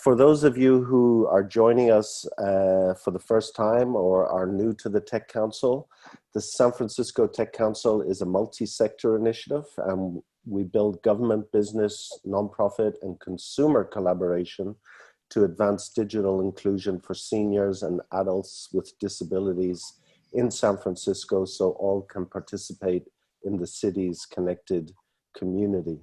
For those of you who are joining us for the first time or are new to the Tech Council, the San Francisco Tech Council is a multi-sector initiative, and we build government, business, nonprofit, and consumer collaboration to advance digital inclusion for seniors and adults with disabilities in San Francisco so all can participate in the city's connected community.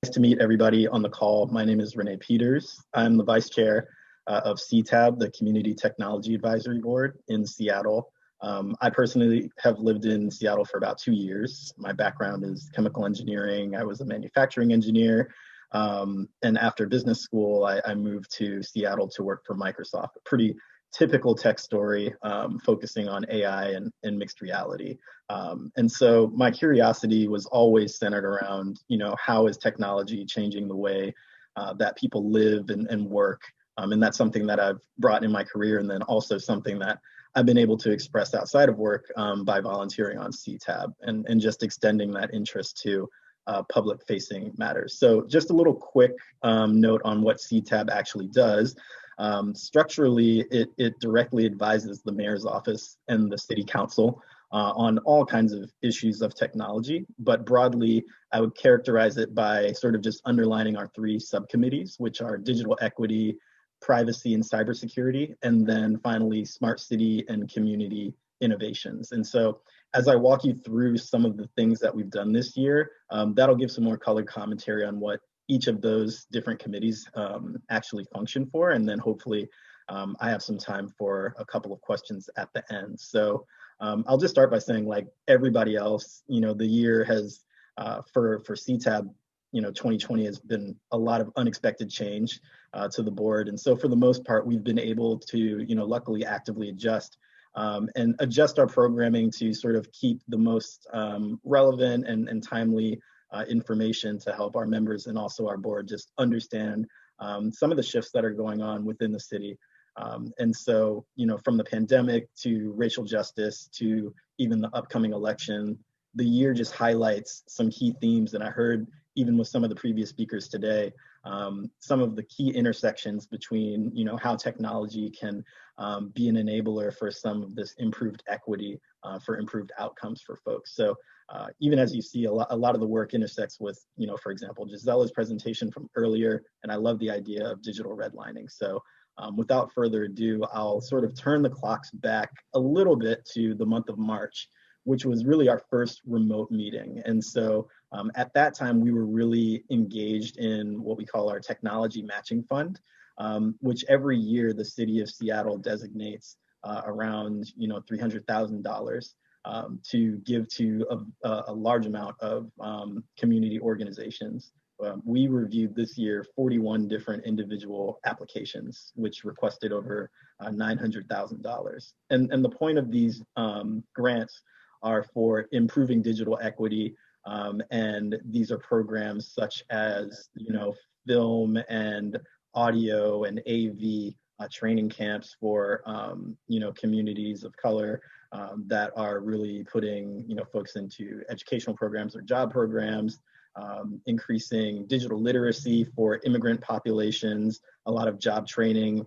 Nice to meet everybody on the call. My name is René Peters. I'm the vice chair of CTAB, the Community Technology Advisory Board in Seattle. I personally have lived in Seattle for about 2 years. My background is chemical engineering. I was a manufacturing engineer. And after business school, I moved to Seattle to work for Microsoft. A pretty typical tech story, focusing on AI and mixed reality. And so my curiosity was always centered around, how is technology changing the way that people live and work? And that's something that I've brought in my career, and then also something that I've been able to express outside of work by volunteering on CTAB and just extending that interest to public-facing matters. So just a little quick note on what CTAB actually does. Structurally, it directly advises the mayor's office and the city council on all kinds of issues of technology, but broadly, I would characterize it by sort of just underlining our 3 subcommittees, which are digital equity, privacy and cybersecurity, and then finally, smart city and community innovations. And so as I walk you through some of the things that we've done this year, that'll give some more colored commentary on what each of those different committees actually function for. And then hopefully I have some time for a couple of questions at the end. So I'll just start by saying, like everybody else, the year has, for CTAB, 2020 has been a lot of unexpected change to the board. And so for the most part, we've been able to, luckily actively adjust and adjust our programming to sort of keep the most relevant and timely information to help our members and also our board just understand some of the shifts that are going on within the city. And so, from the pandemic to racial justice to even the upcoming election, the year just highlights some key themes. And I heard even with some of the previous speakers today, some of the key intersections between, how technology can be an enabler for some of this improved equity, for improved outcomes for folks. So even as you see, a lot of the work intersects with, for example, Gisella's presentation from earlier, and I love the idea of digital redlining. So without further ado, I'll sort of turn the clocks back a little bit to the month of March, which was really our first remote meeting. And so at that time, we were really engaged in what we call our technology matching fund, which every year the city of Seattle designates around $300,000 to give to a large amount of community organizations. We reviewed this year 41 different individual applications, which requested over $900,000. And the point of these grants are for improving digital equity, and these are programs such as film and audio and AV training camps for communities of color that are really putting folks into educational programs or job programs, increasing digital literacy for immigrant populations. A lot of job training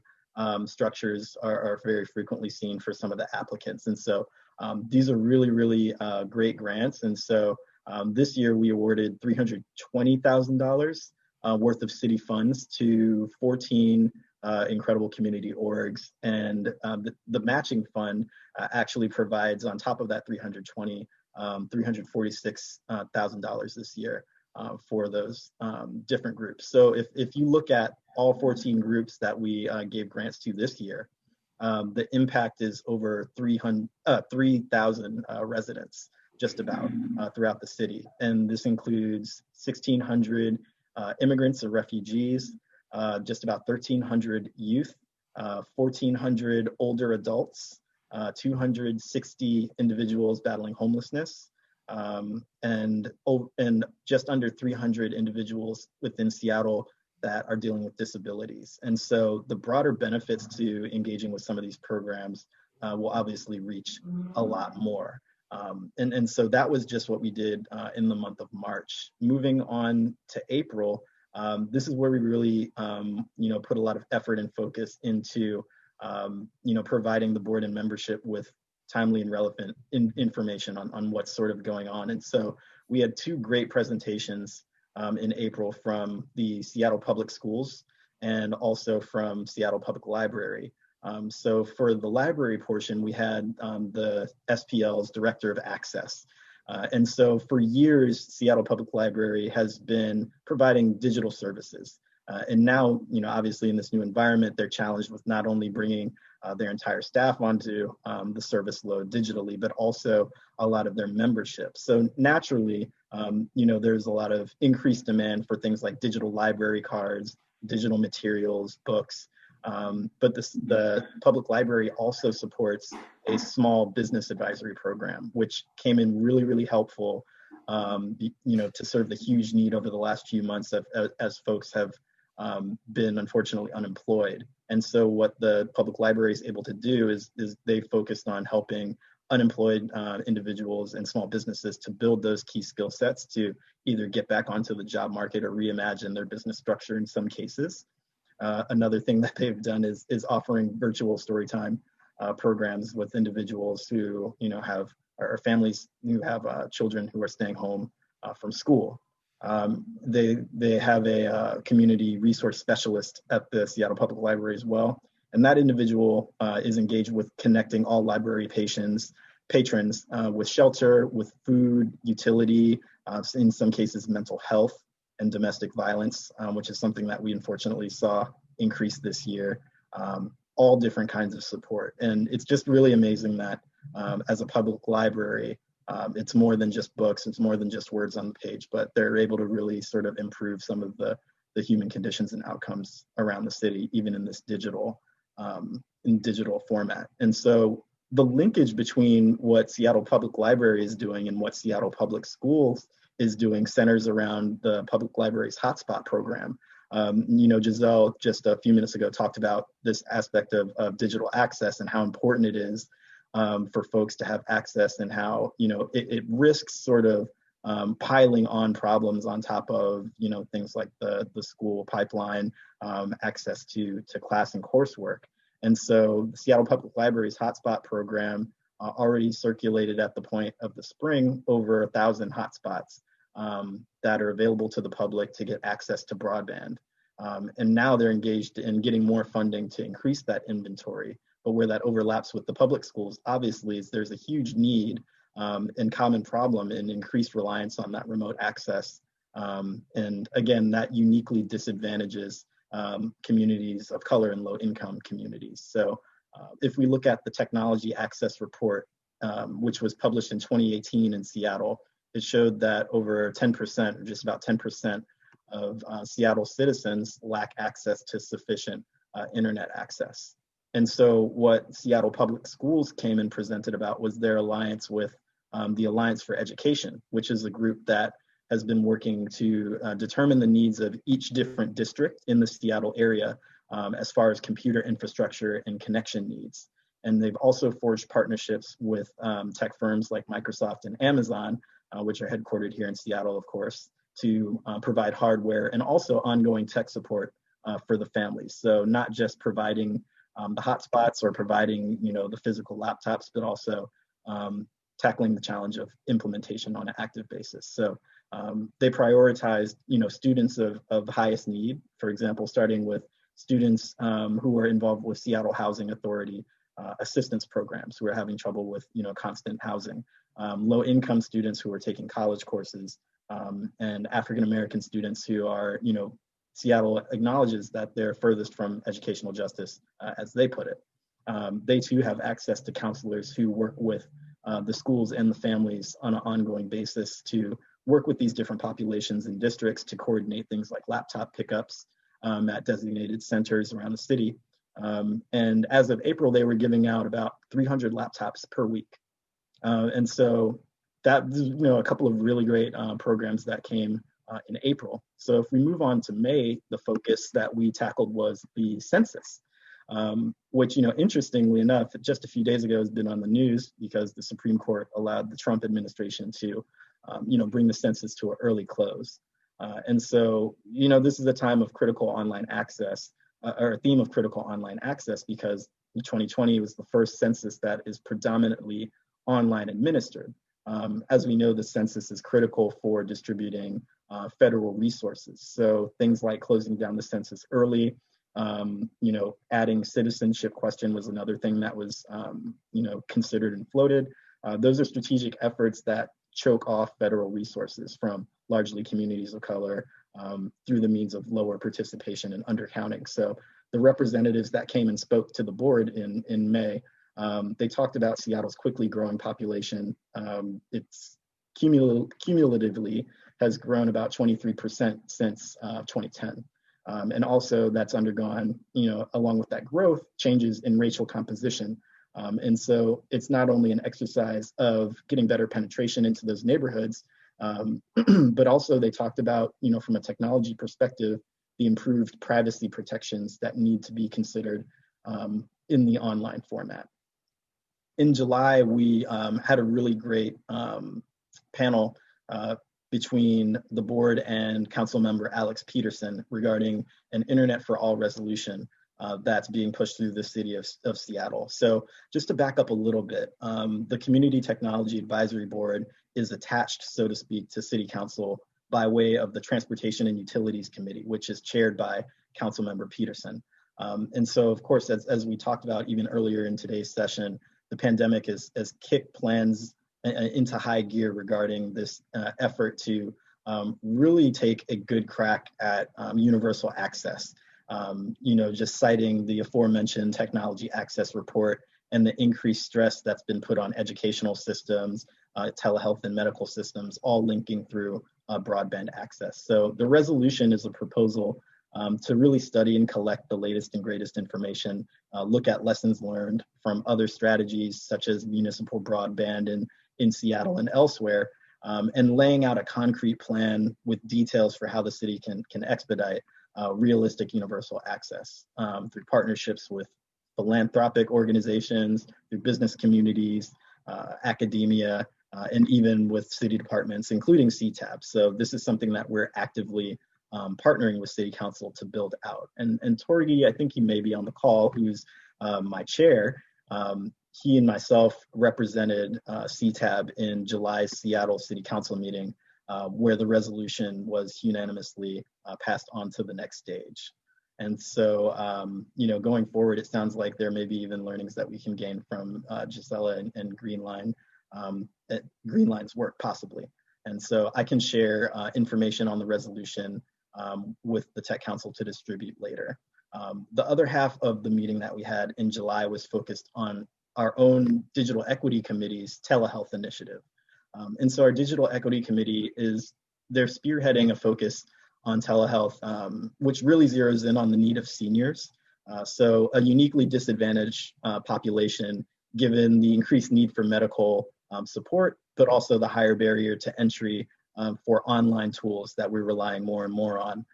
structures are very frequently seen for some of the applicants. And so these are really, really great grants. And so this year we awarded $320,000 worth of city funds to 14 incredible community orgs. And the matching fund actually provides, on top of that $346,000 this year for those different groups. So if you look at all 14 groups that we gave grants to this year, the impact is over 3,000 residents just about throughout the city. And this includes 1,600 immigrants or refugees, just about 1,300 youth, 1,400 older adults, 260 individuals battling homelessness, and just under 300 individuals within Seattle that are dealing with disabilities. And so the broader benefits to engaging with some of these programs will obviously reach a lot more. And so that was just what we did in the month of March. Moving on to April, This is where we really, put a lot of effort and focus into, providing the board and membership with timely and relevant information on what's sort of going on. And so we had two great presentations in April from the Seattle Public Schools and also from Seattle Public Library. So for the library portion, we had the SPL's Director of Access. And so for years, Seattle Public Library has been providing digital services. And now, obviously in this new environment, they're challenged with not only bringing their entire staff onto the service load digitally, but also a lot of their membership. So naturally, there's a lot of increased demand for things like digital library cards, digital materials, books. But the public library also supports a small business advisory program, which came in really, really helpful, to serve the huge need over the last few months as folks have been unfortunately unemployed. And so what the public library is able to do is they focused on helping unemployed individuals and small businesses to build those key skill sets to either get back onto the job market or reimagine their business structure in some cases. Another thing that they've done is offering virtual storytime programs with individuals who have, or families who have children who are staying home from school. They have a community resource specialist at the Seattle Public Library as well, and that individual is engaged with connecting all library patrons with shelter, with food, utility, in some cases mental health and domestic violence, which is something that we unfortunately saw increase this year, all different kinds of support. And it's just really amazing that as a public library, it's more than just books, it's more than just words on the page, but they're able to really sort of improve some of the human conditions and outcomes around the city, even in this digital format. And so the linkage between what Seattle Public Library is doing and what Seattle Public Schools is doing centers around the public library's hotspot program. Giselle just a few minutes ago talked about this aspect of digital access and how important it is for folks to have access, and how it risks sort of piling on problems on top of things like the school pipeline, access to class and coursework. And so the Seattle Public Library's hotspot program already circulated at the point of the spring over 1,000 hotspots that are available to the public to get access to broadband. And now they're engaged in getting more funding to increase that inventory. But where that overlaps with the public schools, obviously, is there's a huge need and common problem in increased reliance on that remote access. And again, that uniquely disadvantages communities of color and low-income communities. So if we look at the Technology Access Report, which was published in 2018 in Seattle, it showed that over 10%, or just about 10% of Seattle citizens lack access to sufficient internet access. And so what Seattle Public Schools came and presented about was their alliance with the Alliance for Education, which is a group that has been working to determine the needs of each different district in the Seattle area as far as computer infrastructure and connection needs. And they've also forged partnerships with tech firms like Microsoft and Amazon, which are headquartered here in Seattle, of course, to provide hardware and also ongoing tech support for the families. So not just providing the hotspots or providing the physical laptops, but also tackling the challenge of implementation on an active basis. So they prioritized students of the highest need, for example, starting with students who are involved with Seattle Housing Authority assistance programs who are having trouble with constant housing, low income students who are taking college courses, and African American students who are Seattle acknowledges that they're furthest from educational justice, as they put it. They too have access to counselors who work with the schools and the families on an ongoing basis to work with these different populations and districts to coordinate things like laptop pickups at designated centers around the city. And as of April, they were giving out about 300 laptops per week. And so that, a couple of really great programs that came in April. So if we move on to May, the focus that we tackled was the census, which, interestingly enough, just a few days ago has been on the news because the Supreme Court allowed the Trump administration to, bring the census to an early close. And so, this is a time of critical online access, or a theme of critical online access, because 2020 was the first census that is predominantly online administered. As we know, the census is critical for distributing federal resources. So things like closing down the census early, adding citizenship question was another thing that was, considered and floated. Those are strategic efforts that choke off federal resources from largely communities of color through the means of lower participation and undercounting. So the representatives that came and spoke to the board in May, they talked about Seattle's quickly growing population. It's cumulatively has grown about 23% since 2010. And also that's undergone, along with that growth, changes in racial composition. And so it's not only an exercise of getting better penetration into those neighborhoods, but also they talked about, from a technology perspective, the improved privacy protections that need to be considered in the online format. In July, we had a really great panel between the board and council member Alex Peterson regarding an Internet for All resolution that's being pushed through the city of Seattle. So just to back up a little bit, the Community Technology Advisory Board is attached, so to speak, to City Council by way of the Transportation and Utilities Committee, which is chaired by Council Member Peterson. And so, of course, as we talked about even earlier in today's session, the pandemic has kicked plans into high gear regarding this effort to really take a good crack at universal access. Just citing the aforementioned technology access report and the increased stress that's been put on educational systems, telehealth and medical systems, all linking through broadband access. So the resolution is a proposal to really study and collect the latest and greatest information, look at lessons learned from other strategies such as municipal broadband in Seattle and elsewhere, and laying out a concrete plan with details for how the city can expedite realistic universal access through partnerships with philanthropic organizations, through business communities, academia, and even with city departments, including CTAB. So this is something that we're actively partnering with City Council to build out. And Torgi, I think he may be on the call, who's my chair. He and myself represented CTAB in July's Seattle City Council meeting, where the resolution was unanimously passed on to the next stage. And so, going forward, it sounds like there may be even learnings that we can gain from Gisela and Greenline, Greenline's work, possibly. And so I can share information on the resolution with the Tech Council to distribute later. The other half of the meeting that we had in July was focused on our own Digital Equity Committee's telehealth initiative. And so our Digital Equity Committee they're spearheading a focus on telehealth, which really zeroes in on the need of seniors. So a uniquely disadvantaged population, given the increased need for medical support, but also the higher barrier to entry for online tools that we're relying more and more on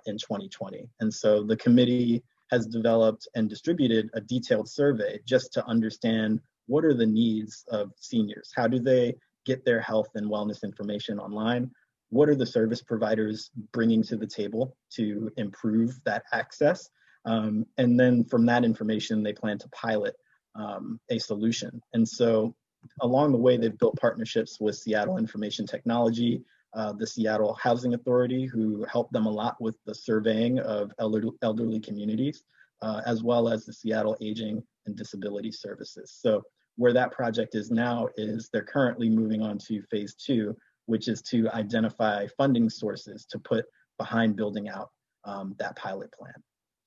in 2020. And so the committee has developed and distributed a detailed survey just to understand what are the needs of seniors. How do they get their health and wellness information online? What are the service providers bringing to the table to improve that access? And then from that information, they plan to pilot a solution. And so along the way, they've built partnerships with Seattle Information Technology, the Seattle Housing Authority, who helped them a lot with the surveying of elderly communities, as well as the Seattle Aging and Disability Services. So where that project is now is they're currently moving on to phase 2, which is to identify funding sources to put behind building out that pilot plan.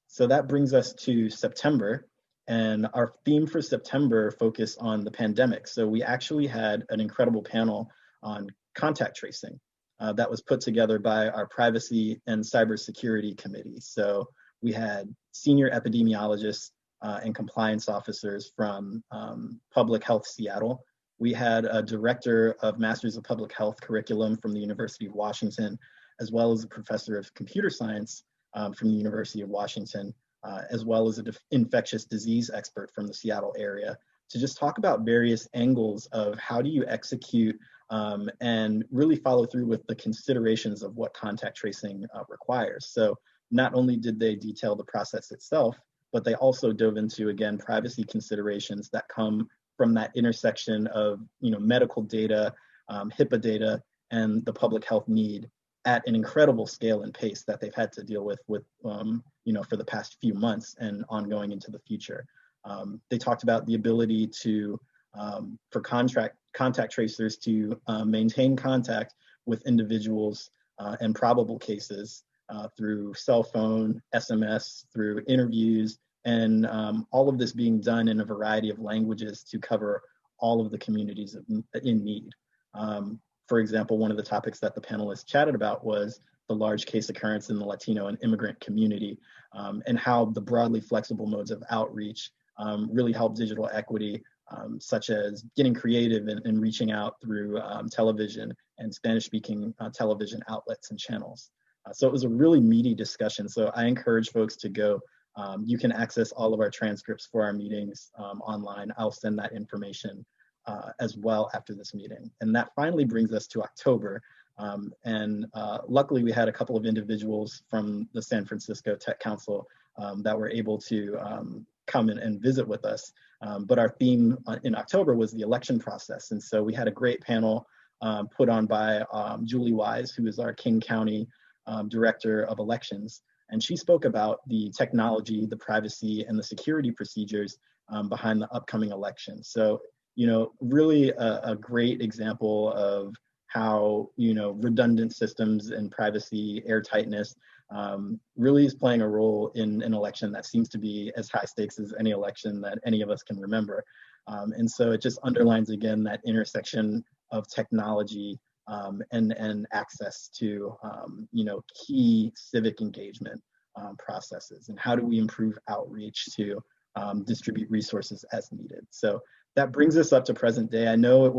So that brings us to September, and our theme for September focused on the pandemic. So we actually had an incredible panel on contact tracing that was put together by our Privacy and Cybersecurity Committee. So we had senior epidemiologists and compliance officers from Public Health Seattle. We had a director of Masters of Public Health curriculum from the University of Washington, as well as a professor of computer science from the University of Washington, as well as an infectious disease expert from the Seattle area, to just talk about various angles of how do you execute and really follow through with the considerations of what contact tracing requires. So not only did they detail the process itself, but they also dove into, again, privacy considerations that come from that intersection of, medical data, HIPAA data, and the public health need at an incredible scale and pace that they've had to deal with for the past few months and ongoing into the future. They talked about the ability for contact tracers to maintain contact with individuals and probable cases through cell phone, SMS, through interviews, and all of this being done in a variety of languages to cover all of the communities in need. For example, one of the topics that the panelists chatted about was the large case occurrence in the Latino and immigrant community, and how the broadly flexible modes of outreach really help digital equity, such as getting creative and reaching out through television and Spanish-speaking television outlets and channels. So it was a really meaty discussion. So I encourage folks to go. You can access all of our transcripts for our meetings online. I'll send that information as well after this meeting. And that finally brings us to October. Luckily, we had a couple of individuals from the San Francisco Tech Council that were able to come and visit with us. But our theme in October was the election process. And so we had a great panel put on by Julie Wise, who is our King County Director of Elections. And she spoke about the technology, the privacy, and the security procedures behind the upcoming election. So, really a great example of how, redundant systems and privacy, airtightness really is playing a role in an election that seems to be as high stakes as any election that any of us can remember. And so it just underlines again that intersection of technology and access to, key civic engagement processes, and how do we improve outreach to distribute resources as needed. So that brings us up to present day. I know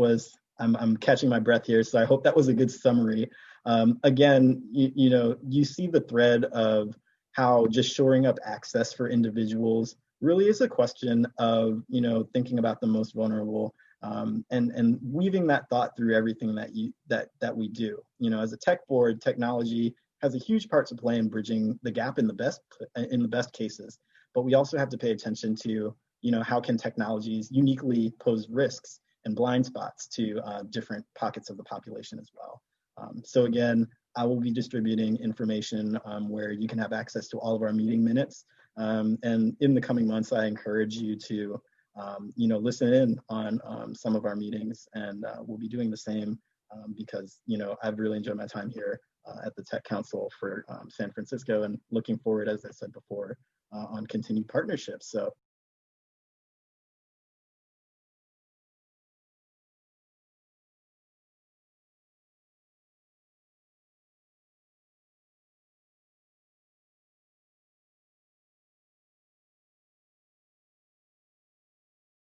I'm catching my breath here, so I hope that was a good summary. Again, you see the thread of how just shoring up access for individuals really is a question of, thinking about the most vulnerable, and weaving that thought through everything that we do. As a tech board, technology has a huge part to play in bridging the gap in the best cases, but we also have to pay attention to, how can technologies uniquely pose risks and blind spots to different pockets of the population as well. So again, I will be distributing information where you can have access to all of our meeting minutes. And in the coming months, I encourage you to, listen in on some of our meetings, and we'll be doing the same because, I've really enjoyed my time here at the Tech Council for San Francisco, and looking forward, as I said before, on continued partnerships. So